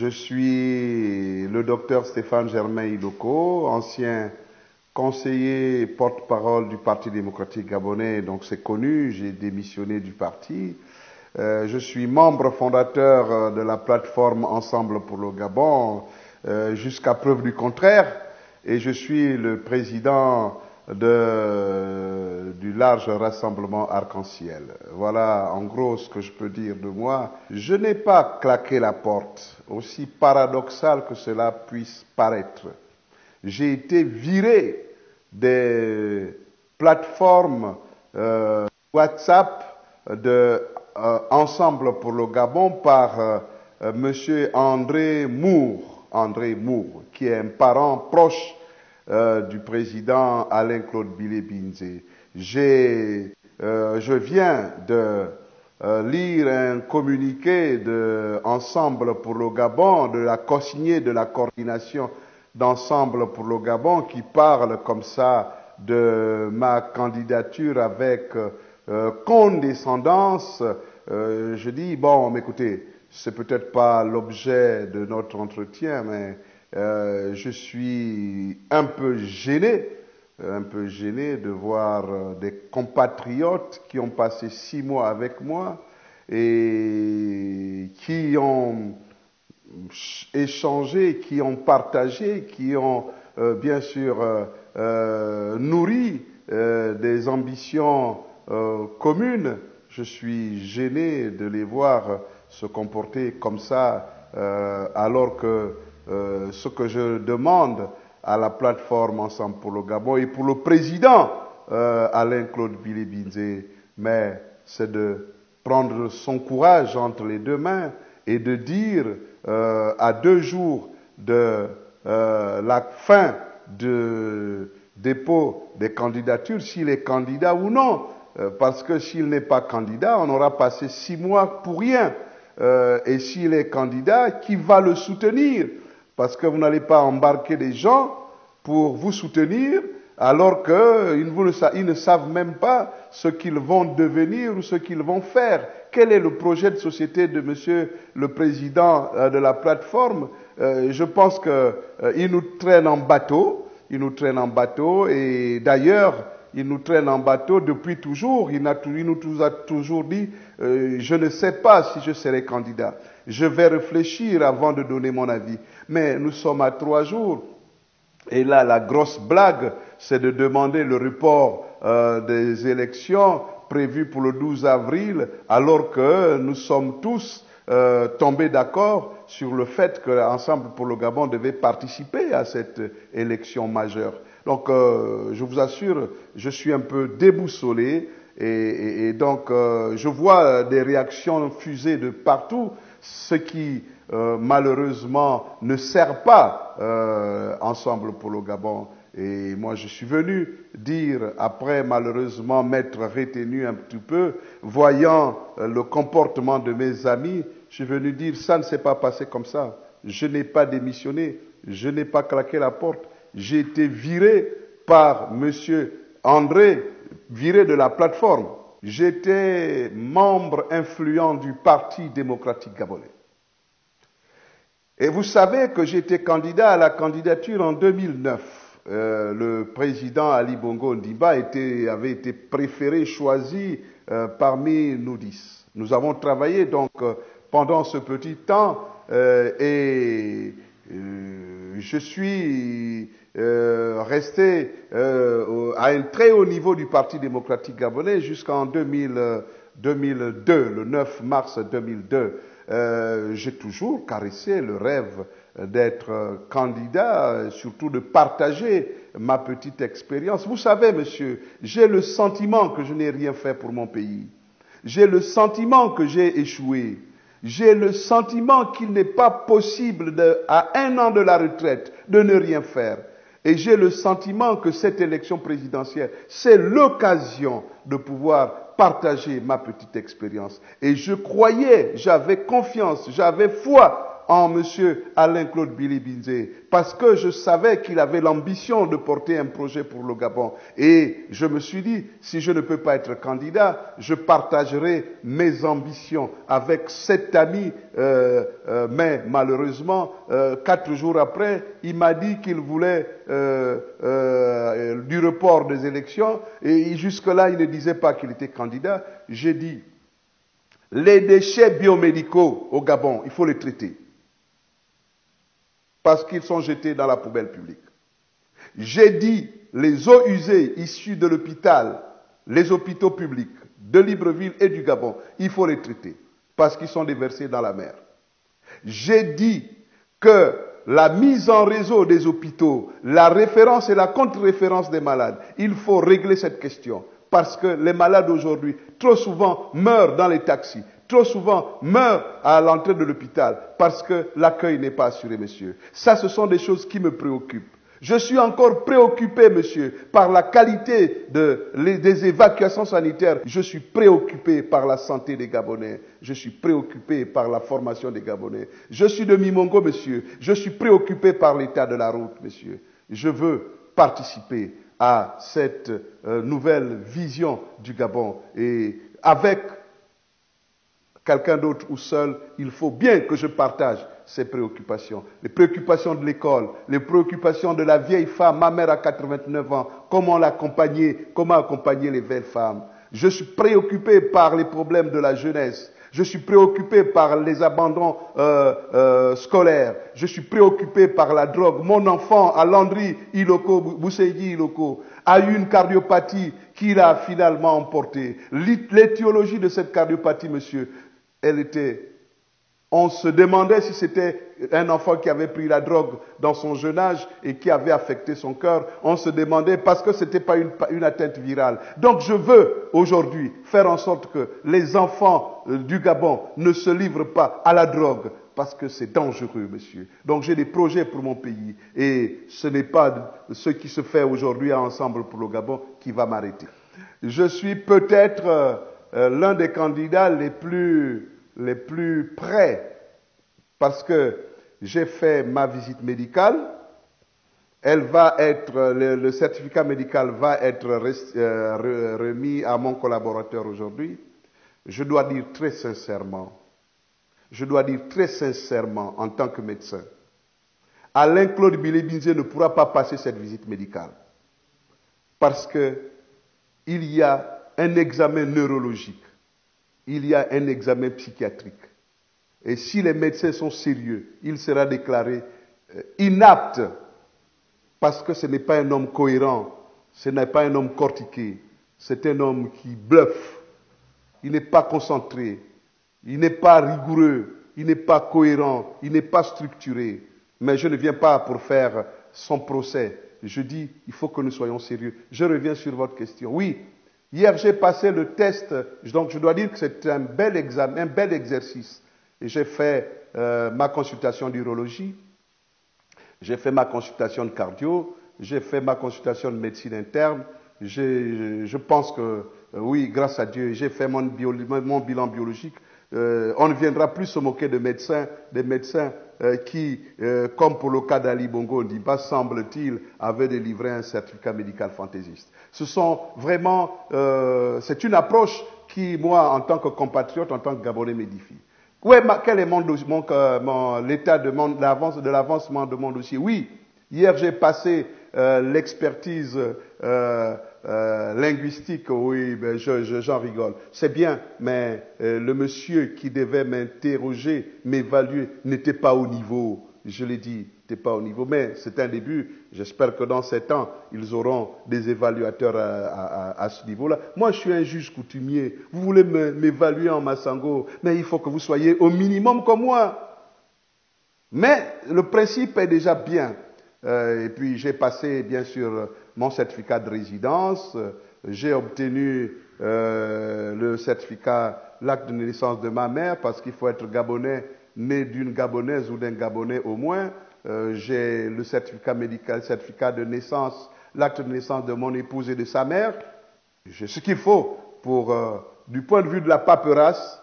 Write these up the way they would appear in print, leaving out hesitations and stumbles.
Je suis le docteur Stéphane Germain Iloko, ancien conseiller porte-parole du Parti démocratique gabonais, donc c'est connu, j'ai démissionné du parti. Je suis membre fondateur de la plateforme Ensemble pour le Gabon, jusqu'à preuve du contraire, et je suis le président du large rassemblement Arc-en-Ciel. Voilà en gros ce que je peux dire de moi. Je n'ai pas claqué la porte, aussi paradoxal que cela puisse paraître. J'ai été viré des plateformes WhatsApp de Ensemble pour le Gabon par monsieur André Moore, qui est un parent proche du président Alain-Claude Bilé-Binzé. Je viens de lire un communiqué de Ensemble pour le Gabon, de la co-signée de la coordination d'Ensemble pour le Gabon, qui parle comme ça de ma candidature avec condescendance. Je dis, bon, écoutez, c'est peut-être pas l'objet de notre entretien, mais je suis un peu gêné de voir des compatriotes qui ont passé 6 mois avec moi et qui ont échangé, qui ont partagé, qui ont bien sûr nourri des ambitions communes. Je suis gêné de les voir se comporter comme ça, alors que ce que je demande à la plateforme Ensemble pour le Gabon et pour le président Alain-Claude Bilé-Binzé, mais c'est de prendre son courage entre les deux mains et de dire à 2 jours de la fin du dépôt des candidatures, s'il est candidat ou non, parce que s'il n'est pas candidat, on aura passé 6 mois pour rien. Et s'il est candidat, qui va le soutenir? Parce que vous n'allez pas embarquer des gens pour vous soutenir alors qu'ils ne savent même pas ce qu'ils vont devenir ou ce qu'ils vont faire. Quel est le projet de société de monsieur le président de la plateforme? Je pense qu'il nous traîne en bateau. Il nous traîne en bateau et d'ailleurs, il nous traîne en bateau depuis toujours. Il nous a toujours dit je ne sais pas si je serai candidat. Je vais réfléchir avant de donner mon avis. Mais nous sommes à 3 jours. Et là, la grosse blague, c'est de demander le report des élections prévues pour le 12 avril, alors que nous sommes tous tombés d'accord sur le fait que Ensemble pour le Gabon devait participer à cette élection majeure. Donc, je vous assure, je suis un peu déboussolé et donc je vois des réactions fusées de partout, ce qui malheureusement ne sert pas Ensemble pour le Gabon. Et moi, je suis venu dire, après malheureusement m'être retenu un petit peu, voyant le comportement de mes amis, je suis venu dire, ça ne s'est pas passé comme ça. Je n'ai pas démissionné, je n'ai pas claqué la porte. J'ai été viré par monsieur André, viré de la plateforme. J'étais membre influent du Parti démocratique gabonais. Et vous savez que j'étais candidat à la candidature en 2009. Le président Ali Bongo Ondimba avait été préféré, choisi parmi nous 10. Nous avons travaillé donc pendant ce petit temps et je suis resté à un très haut niveau du Parti démocratique gabonais jusqu'en 2002, le 9 mars 2002. J'ai toujours caressé le rêve d'être candidat, surtout de partager ma petite expérience. Vous savez, monsieur, j'ai le sentiment que je n'ai rien fait pour mon pays. J'ai le sentiment que j'ai échoué. J'ai le sentiment qu'il n'est pas possible, à 1 an de la retraite, de ne rien faire. Et j'ai le sentiment que cette élection présidentielle, c'est l'occasion de pouvoir partager ma petite expérience. Et je croyais, j'avais confiance, j'avais foi en M. Alain-Claude Billy-Binzé, parce que je savais qu'il avait l'ambition de porter un projet pour le Gabon. Et je me suis dit, si je ne peux pas être candidat, je partagerai mes ambitions avec cet ami. Mais malheureusement, 4 jours après, il m'a dit qu'il voulait du report des élections. Et jusque-là, il ne disait pas qu'il était candidat. J'ai dit, les déchets biomédicaux au Gabon, il faut les traiter. Parce qu'ils sont jetés dans la poubelle publique. J'ai dit, les eaux usées issues de l'hôpital, les hôpitaux publics de Libreville et du Gabon, il faut les traiter. Parce qu'ils sont déversés dans la mer. J'ai dit que la mise en réseau des hôpitaux, la référence et la contre-référence des malades, il faut régler cette question. Parce que les malades aujourd'hui, trop souvent, meurent dans les taxis, trop souvent meurent à l'entrée de l'hôpital, parce que l'accueil n'est pas assuré, monsieur. Ça, ce sont des choses qui me préoccupent. Je suis encore préoccupé, monsieur, par la qualité des évacuations sanitaires. Je suis préoccupé par la santé des Gabonais. Je suis préoccupé par la formation des Gabonais. Je suis de Mimongo, monsieur. Je suis préoccupé par l'état de la route, monsieur. Je veux participer à cette nouvelle vision du Gabon. Et avec quelqu'un d'autre ou seul, il faut bien que je partage ces préoccupations. Les préoccupations de l'école, les préoccupations de la vieille femme, ma mère a 89 ans, comment l'accompagner, comment accompagner les vieilles femmes. Je suis préoccupé par les problèmes de la jeunesse. Je suis préoccupé par les abandons scolaires. Je suis préoccupé par la drogue. Mon enfant, à Landry Iloko, Bousseidi Iloko, a eu une cardiopathie qu'il a finalement emportée. L'étiologie de cette cardiopathie, monsieur, elle était... On se demandait si c'était un enfant qui avait pris la drogue dans son jeune âge et qui avait affecté son cœur. On se demandait parce que ce n'était pas une atteinte virale. Donc je veux aujourd'hui faire en sorte que les enfants du Gabon ne se livrent pas à la drogue parce que c'est dangereux, monsieur. Donc j'ai des projets pour mon pays et ce n'est pas ce qui se fait aujourd'hui ensemble pour le Gabon qui va m'arrêter. Je suis peut-être l'un des candidats les plus près, parce que j'ai fait ma visite médicale. Elle va être, le certificat médical va être remis à mon collaborateur aujourd'hui. Je dois dire très sincèrement, en tant que médecin, Alain-Claude Billy-Binzé ne pourra pas passer cette visite médicale. Parce que il y a un examen neurologique. Il y a un examen psychiatrique. Et si les médecins sont sérieux, il sera déclaré inapte parce que ce n'est pas un homme cohérent, ce n'est pas un homme cortiqué, c'est un homme qui bluffe. Il n'est pas concentré, il n'est pas rigoureux, il n'est pas cohérent, il n'est pas structuré. Mais je ne viens pas pour faire son procès. Je dis, il faut que nous soyons sérieux. Je reviens sur votre question. Oui. Hier, j'ai passé le test, donc je dois dire que c'est un bel examen, un bel exercice. Et j'ai fait ma consultation d'urologie, j'ai fait ma consultation de cardio, j'ai fait ma consultation de médecine interne. Je pense que, oui, grâce à Dieu, j'ai fait mon bilan biologique. On ne viendra plus se moquer des médecins qui, comme pour le cas d'Ali Bongo Ondimba, semble-t-il, avaient délivré un certificat médical fantaisiste. Ce sont vraiment, c'est une approche qui, moi, en tant que compatriote, en tant que Gabonais, m'édifie. Quel est l'état de l'avancement de mon dossier? Oui, hier j'ai passé l'expertise linguistique, oui, ben j'en rigole. C'est bien, mais le monsieur qui devait m'interroger, m'évaluer, n'était pas au niveau. Je l'ai dit, n'était pas au niveau. Mais c'est un début. J'espère que dans 7 ans, ils auront des évaluateurs à ce niveau-là. Moi, je suis un juge coutumier. Vous voulez m'évaluer en Massango, mais il faut que vous soyez au minimum comme moi. Mais le principe est déjà bien. Et puis j'ai passé, bien sûr, mon certificat de résidence. J'ai obtenu le certificat, l'acte de naissance de ma mère, parce qu'il faut être gabonais, né d'une gabonaise ou d'un gabonais au moins. J'ai le certificat médical, certificat de naissance, l'acte de naissance de mon épouse et de sa mère. J'ai ce qu'il faut pour, du point de vue de la paperasse,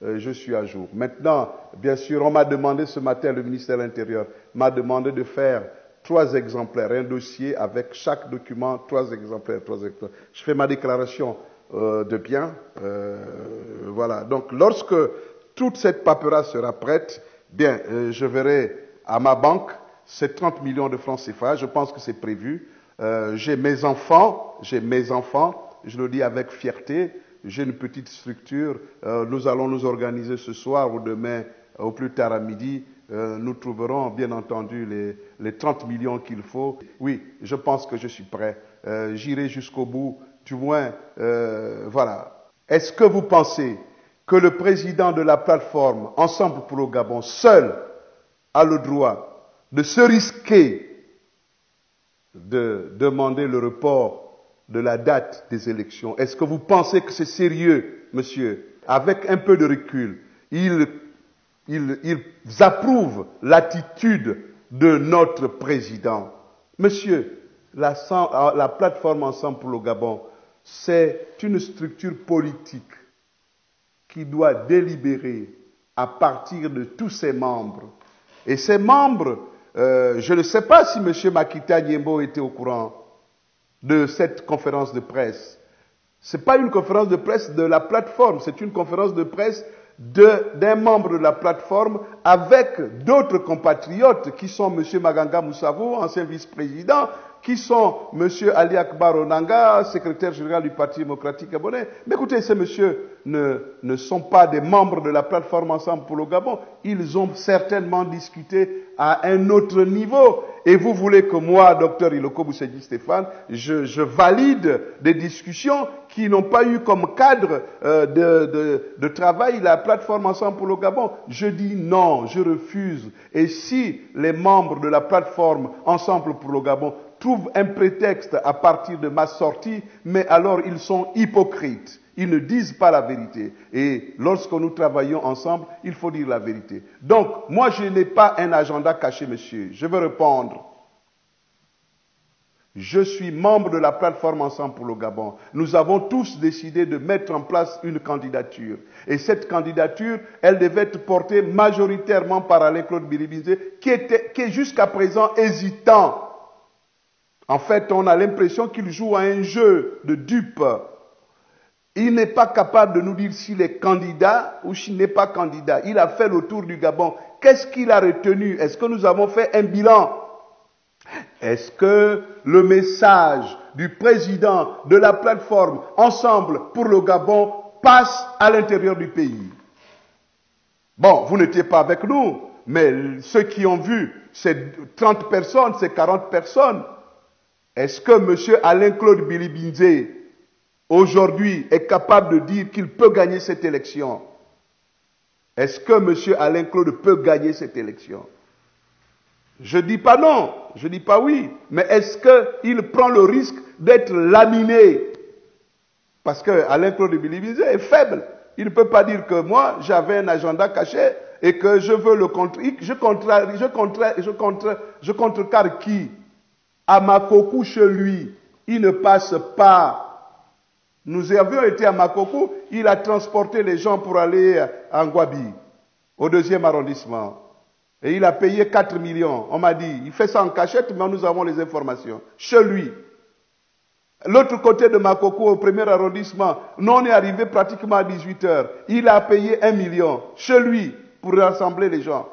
je suis à jour. Maintenant, bien sûr, on m'a demandé ce matin, le ministère de l'Intérieur m'a demandé de faire 3 exemplaires, un dossier avec chaque document, 3 exemplaires. Je fais ma déclaration de biens. Voilà. Donc, lorsque toute cette paperasse sera prête, bien, je verrai à ma banque, c'est 30 millions de francs CFA, je pense que c'est prévu. J'ai mes enfants, je le dis avec fierté, j'ai une petite structure, nous allons nous organiser ce soir ou demain, au plus tard à midi, nous trouverons bien entendu les 30 millions qu'il faut. Oui, je pense que je suis prêt, j'irai jusqu'au bout, du moins, voilà. Est-ce que vous pensez que le président de la plateforme Ensemble pour le Gabon, seul, a le droit de se risquer de demander le report de la date des élections? Est-ce que vous pensez que c'est sérieux, monsieur? Avec un peu de recul, ils approuvent l'attitude de notre président. Monsieur, la plateforme Ensemble pour le Gabon, c'est une structure politique qui doit délibérer à partir de tous ses membres. Et ces membres, je ne sais pas si M. Makita Niembo était au courant de cette conférence de presse. Ce n'est pas une conférence de presse de la plateforme, c'est une conférence de presse d'un membre de la plateforme avec d'autres compatriotes qui sont M. Maganga Moussavou, ancien vice-président, qui sont M. Ali Akbar Onanga, secrétaire général du Parti démocratique gabonais. Mais écoutez, ces messieurs ne sont pas des membres de la plateforme Ensemble pour le Gabon. Ils ont certainement discuté à un autre niveau. Et vous voulez que moi, docteur Iloko Boussédi Stéphane, je valide des discussions qui n'ont pas eu comme cadre de travail la plateforme Ensemble pour le Gabon. Je dis non, je refuse. Et si les membres de la plateforme Ensemble pour le Gabon trouvent un prétexte à partir de ma sortie, mais alors ils sont hypocrites. Ils ne disent pas la vérité. Et lorsque nous travaillons ensemble, il faut dire la vérité. Donc, moi, je n'ai pas un agenda caché, monsieur. Je veux répondre. Je suis membre de la plateforme Ensemble pour le Gabon. Nous avons tous décidé de mettre en place une candidature. Et cette candidature, elle devait être portée majoritairement par Alain-Claude Bilibinzé, qui est jusqu'à présent hésitant. En fait, on a l'impression qu'il joue à un jeu de dupe. Il n'est pas capable de nous dire s'il est candidat ou s'il n'est pas candidat. Il a fait le tour du Gabon. Qu'est-ce qu'il a retenu? Est-ce que nous avons fait un bilan? Est-ce que le message du président de la plateforme Ensemble pour le Gabon passe à l'intérieur du pays? Bon, vous n'étiez pas avec nous, mais ceux qui ont vu, c'est 30 personnes, c'est 40 personnes. Est-ce que M. Alain-Claude Bilibinzé, aujourd'hui, est capable de dire qu'il peut gagner cette élection? Est-ce que M. Alain-Claude peut gagner cette élection? Je ne dis pas non, je ne dis pas oui, mais est-ce qu'il prend le risque d'être laminé? Parce que Alain-Claude Bilibinzé est faible. Il ne peut pas dire que moi, j'avais un agenda caché et que je veux le contrer. Je contrecarre qui? À Makokou, chez lui, il ne passe pas. Nous avions été à Makokou, il a transporté les gens pour aller à Ngwabi, au 2e arrondissement. Et il a payé 4 millions. On m'a dit, il fait ça en cachette, mais nous avons les informations. Chez lui. L'autre côté de Makokou, au 1er arrondissement, nous on est arrivé pratiquement à 18 heures. Il a payé 1 million, chez lui, pour rassembler les gens.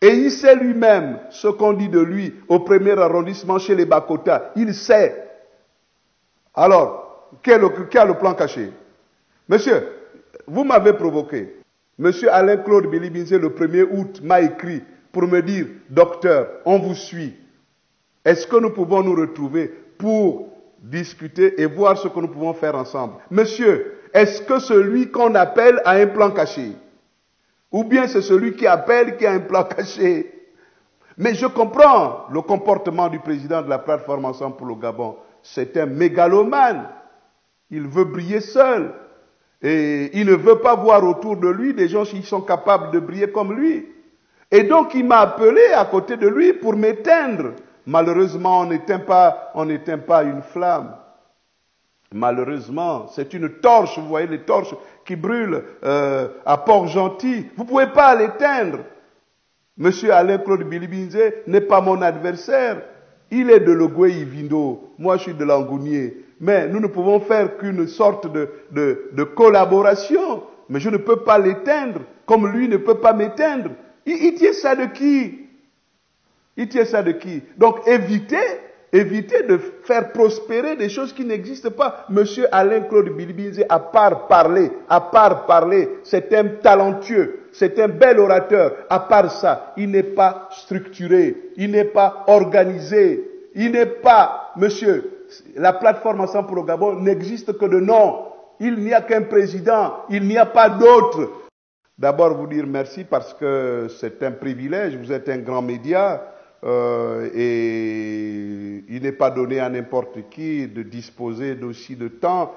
Et il sait lui-même ce qu'on dit de lui au 1er arrondissement chez les Bakota. Il sait. Alors, qui a le plan caché? Monsieur, vous m'avez provoqué. Monsieur Alain-Claude Bilibinzé, le 1er août, m'a écrit pour me dire, docteur, on vous suit. Est-ce que nous pouvons nous retrouver pour discuter et voir ce que nous pouvons faire ensemble? Monsieur, est-ce que celui qu'on appelle a un plan caché? Ou bien c'est celui qui appelle qui a un plan caché? Mais je comprends le comportement du président de la plateforme Ensemble pour le Gabon. C'est un mégalomane. Il veut briller seul. Et il ne veut pas voir autour de lui des gens qui sont capables de briller comme lui. Et donc il m'a appelé à côté de lui pour m'éteindre. Malheureusement, on n'éteint pas une flamme. Malheureusement, c'est une torche, vous voyez les torches qui brûlent à Port-Gentil. Vous ne pouvez pas l'éteindre. Monsieur Alain-Claude Bilibinze n'est pas mon adversaire. Il est de l'Ogooué-Ivindo. Moi, je suis de l'Angounier. Mais nous ne pouvons faire qu'une sorte de collaboration. Mais je ne peux pas l'éteindre, comme lui ne peut pas m'éteindre. Il tient ça de qui? Il tient ça de qui? Donc, évitez de faire prospérer des choses qui n'existent pas. Monsieur Alain-Claude Bilibinze, à part parler, c'est un talentueux, c'est un bel orateur. À part ça, il n'est pas structuré, il n'est pas organisé, il n'est pas, monsieur, la plateforme Ensemble pour le Gabon n'existe que de nom. Il n'y a qu'un président, il n'y a pas d'autre. D'abord, vous dire merci parce que c'est un privilège, vous êtes un grand média. Et il n'est pas donné à n'importe qui de disposer d'aussi de temps,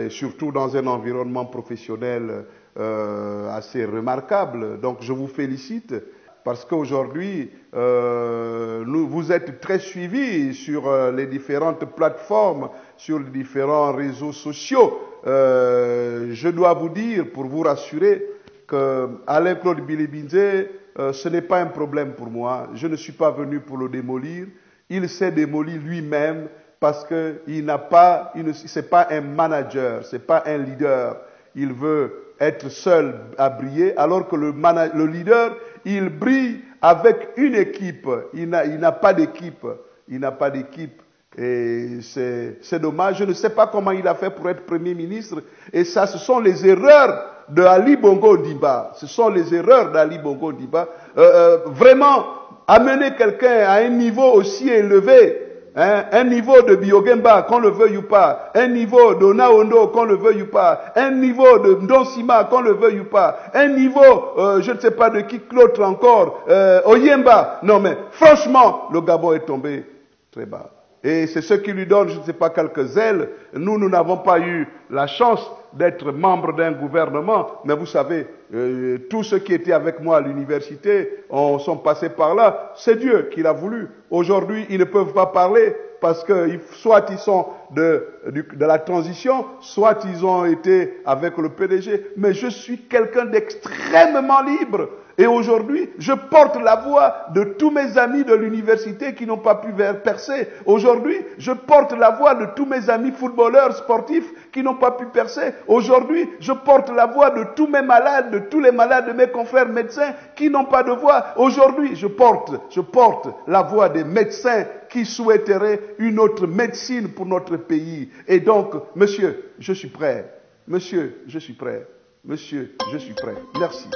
surtout dans un environnement professionnel assez remarquable. Donc je vous félicite parce qu'aujourd'hui, vous êtes très suivis sur les différentes plateformes, sur les différents réseaux sociaux. Je dois vous dire, pour vous rassurer, que Alain-Claude Bilibinze, ce n'est pas un problème pour moi. Je ne suis pas venu pour le démolir. Il s'est démoli lui-même parce qu'il n'a pas, c'est pas un manager, c'est pas un leader. Il veut être seul à briller, alors que le leader, il brille avec une équipe. Il n'a pas d'équipe. Il n'a pas d'équipe. Et c'est dommage. Je ne sais pas comment il a fait pour être Premier ministre. Et ça, ce sont les erreurs de Ali Bongo Ondimba. Ce sont les erreurs d'Ali Bongo Ondimba. Vraiment, amener quelqu'un à un niveau aussi élevé, hein, un niveau de Biogemba, qu'on le veuille ou pas, un niveau de Naondo, qu'on le veuille ou pas, un niveau de Ndonsima, qu'on le veuille ou pas, un niveau, je ne sais pas de qui l'autre encore, Oyemba. Non mais, franchement, le Gabon est tombé très bas. Et c'est ce qui lui donne, je ne sais pas, quelques ailes. Nous n'avons pas eu la chance d'être membres d'un gouvernement, mais vous savez, tous ceux qui étaient avec moi à l'université sont passés par là. C'est Dieu qui l'a voulu. Aujourd'hui, ils ne peuvent pas parler parce que soit ils sont de la transition, soit ils ont été avec le PDG. Mais je suis quelqu'un d'extrêmement libre. Et aujourd'hui, je porte la voix de tous mes amis de l'université qui n'ont pas pu percer. Aujourd'hui, je porte la voix de tous mes amis footballeurs, sportifs qui n'ont pas pu percer. Aujourd'hui, je porte la voix de tous mes malades, de tous les malades de mes confrères médecins qui n'ont pas de voix. Aujourd'hui, je porte la voix des médecins qui souhaiteraient une autre médecine pour notre pays. Et donc, monsieur, je suis prêt. Monsieur, je suis prêt. Monsieur, je suis prêt. Merci.